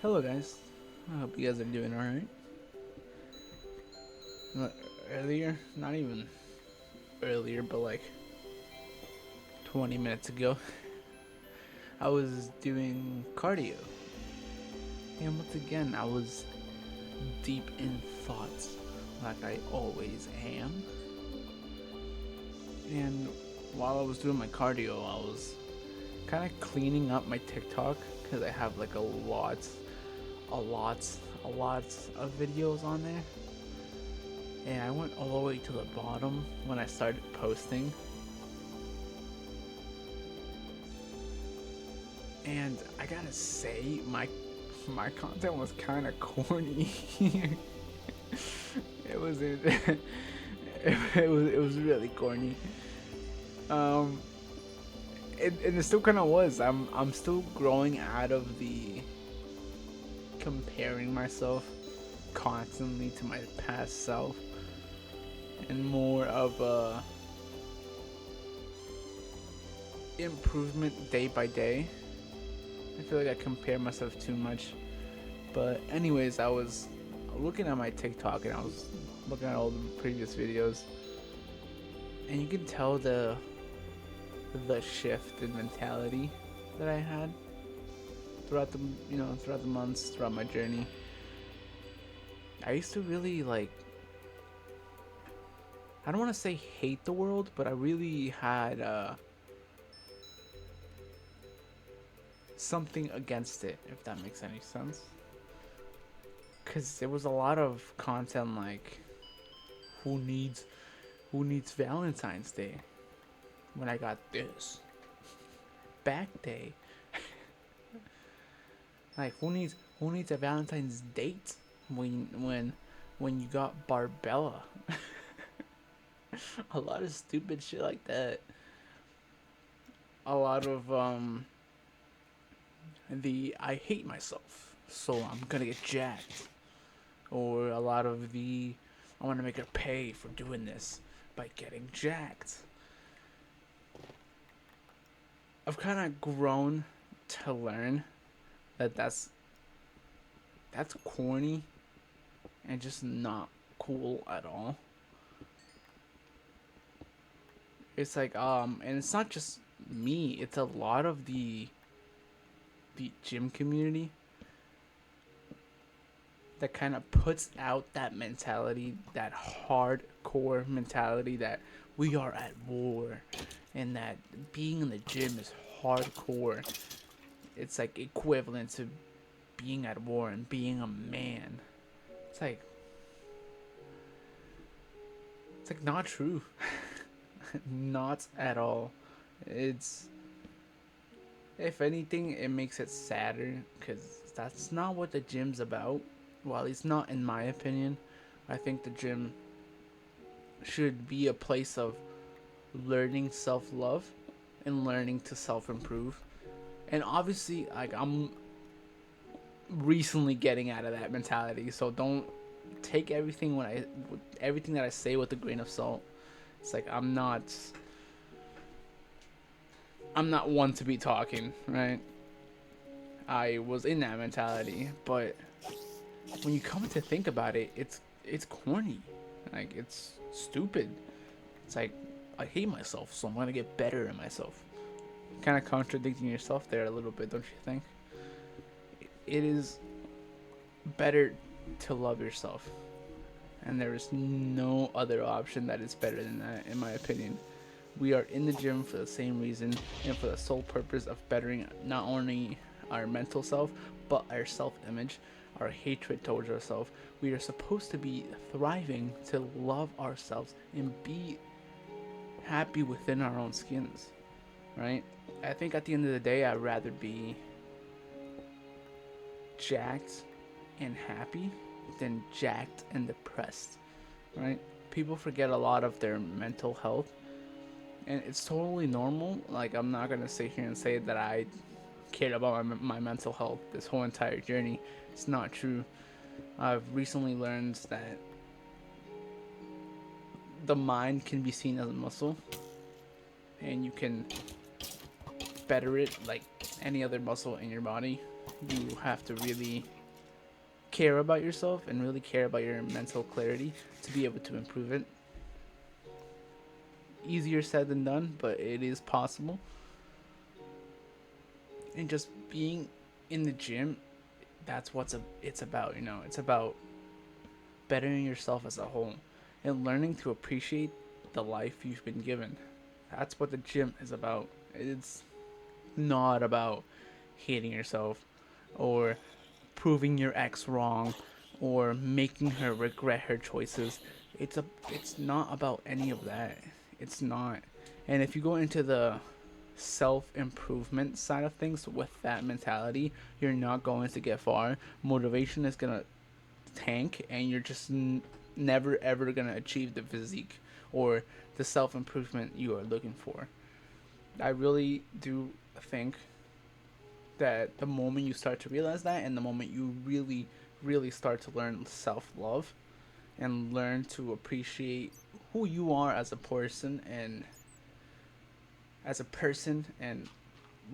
Hello, guys. I hope you guys are doing alright. Earlier, not even earlier, but like 20 minutes ago, I was doing cardio. And once again, I was deep in thoughts, like I always am. And while I was doing my cardio, I was kind of cleaning up my TikTok because I have like a lot, a lot of videos on there. And I went all the way to the bottom when I started posting. And I gotta say, my content was kind of corny. it was it was really corny. Um, and it still kind of was. I'm still growing out of the comparing myself constantly to my past self, and more of a improvement day by day. I feel like I compare myself too much. But anyways, I was looking at my TikTok and I was looking at all the previous videos, and you can tell the shift in mentality that I had throughout the months, throughout my journey. I used to really like, I don't want to say hate the world, but I really had something against it, if that makes any sense. Cause there was a lot of content like, who needs who needs Valentine's Day when I got this back day? Like, who needs a Valentine's date when you got Barbella? A lot of stupid shit like that. A lot of the I hate myself, so I'm gonna get jacked. Or a lot of the I want to make her pay for doing this by getting jacked. I've kind of grown to learn that that's corny and just not cool at all. It's like and it's not just me, it's a lot of the gym community that kind of puts out that mentality, that hardcore mentality that we are at war and that being in the gym is hardcore. It's like equivalent to being at war and being a man. It's like not true. Not at all. It's, if anything, it makes it sadder because that's not what the gym's about. Well, at least not in my opinion. I think the gym should be a place of learning self love and learning to self improve. And obviously, like, I'm recently getting out of that mentality, so don't take everything that I say with a grain of salt. It's like I'm not one to be talking, right? I was in that mentality, but when you come to think about it, it's corny. Like, it's stupid. It's like, I hate myself, so I'm gonna get better at myself. Kind of contradicting yourself there a little bit, don't you think? It is better to love yourself, and there is no other option that is better than that, in my opinion. We are in the gym for the same reason and for the sole purpose of bettering not only our mental self, but our self image, our hatred towards ourselves. We are supposed to be thriving to love ourselves and be happy within our own skins, right? I think at the end of the day, I'd rather be jacked and happy than jacked and depressed, right? People forget a lot of their mental health, and it's totally normal. Like, I'm not gonna sit here and say that I cared about my mental health this whole entire journey. It's not true. I've recently learned that the mind can be seen as a muscle, and you can better it, like any other muscle in your body, you have to really care about yourself and really care about your mental clarity to be able to improve it. Easier said than done, but it is possible. And just being in the gym, that's it's about. It's about bettering yourself as a whole and learning to appreciate the life you've been given. That's what the gym is about. It's not about hating yourself or proving your ex wrong or making her regret her choices. It's not about any of that. It's not. And if you go into the self improvement side of things with that mentality, you're not going to get far. Motivation is gonna tank, and you're just never ever gonna achieve the physique or the self improvement you are looking for. I really do think that the moment you start to realize that, and the moment you really, really start to learn self love and learn to appreciate who you are as a person and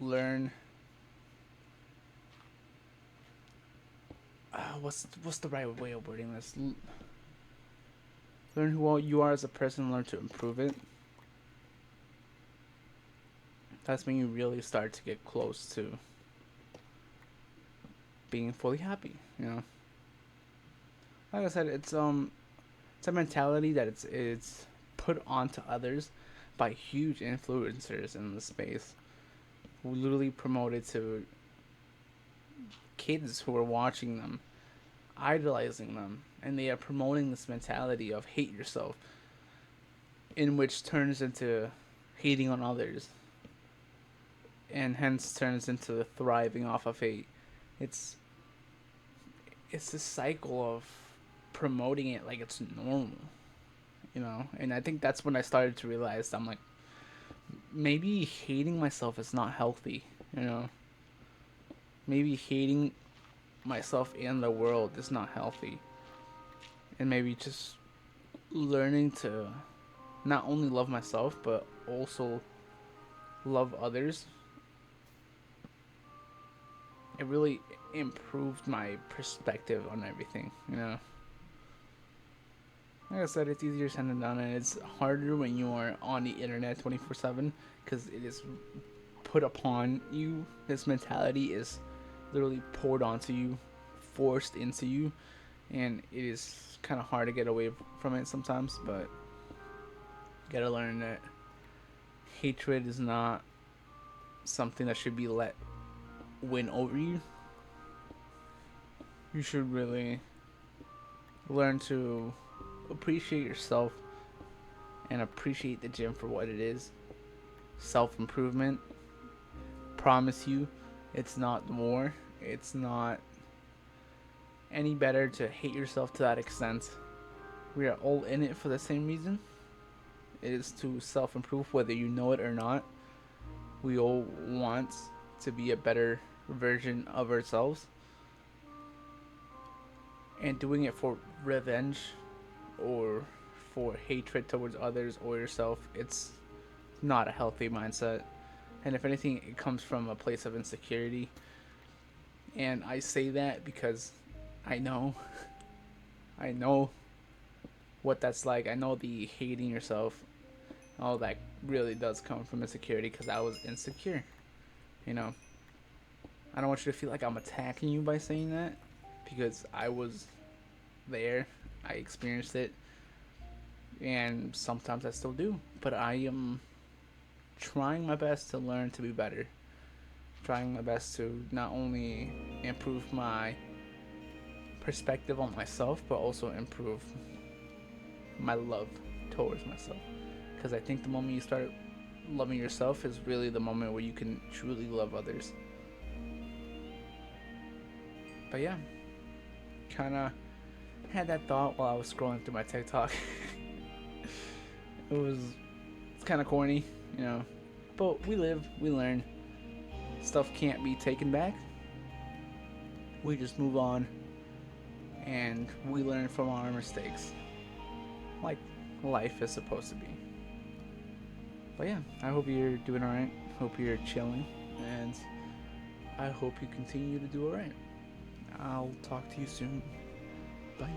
learn what's the right way of wording this? Learn who you are as a person and learn to improve it. That's when you really start to get close to being fully happy. Like I said, it's a mentality that it's put onto others by huge influencers in the space who literally promote it to kids who are watching them, idolizing them, and they are promoting this mentality of hate yourself, in which turns into hating on others, and hence turns into thriving off of hate. It's it's a cycle of promoting it like it's normal. And I think that's when I started to realize I'm like, maybe hating myself is not healthy. Maybe hating myself and the world is not healthy, and maybe just learning to not only love myself but also love others. It really improved my perspective on everything. Like I said, it's easier said than done, and it's harder when you are on the internet 24/7 because it is put upon you. This mentality is literally poured onto you, forced into you, and it is kind of hard to get away from it sometimes. But you gotta learn that hatred is not something that should be let win over you. You should really learn to appreciate yourself and appreciate the gym for what it is. Self improvement. Promise you, it's not more. It's not any better to hate yourself to that extent. We are all in it for the same reason. It is to self improve, whether you know it or not. We all want to be a better version of ourselves. And doing it for revenge or for hatred towards others or yourself, it's not a healthy mindset. And if anything, it comes from a place of insecurity. And I say that because I know, I know what that's like. I know the hating yourself, all that really does come from insecurity because I was insecure. You know, I don't want you to feel like I'm attacking you by saying that because I was there. I experienced it. And sometimes I still do. But I am trying my best to learn to be better. Trying my best to not only improve my perspective on myself, but also improve my love towards myself. Because I think the moment you start loving yourself is really the moment where you can truly love others. But yeah, kind of had that thought while I was scrolling through my TikTok. It's kind of corny, but we live, we learn. Stuff can't be taken back. We just move on and we learn from our mistakes, like life is supposed to be. But yeah, I hope you're doing alright. Hope you're chilling, and I hope you continue to do alright. I'll talk to you soon. Bye.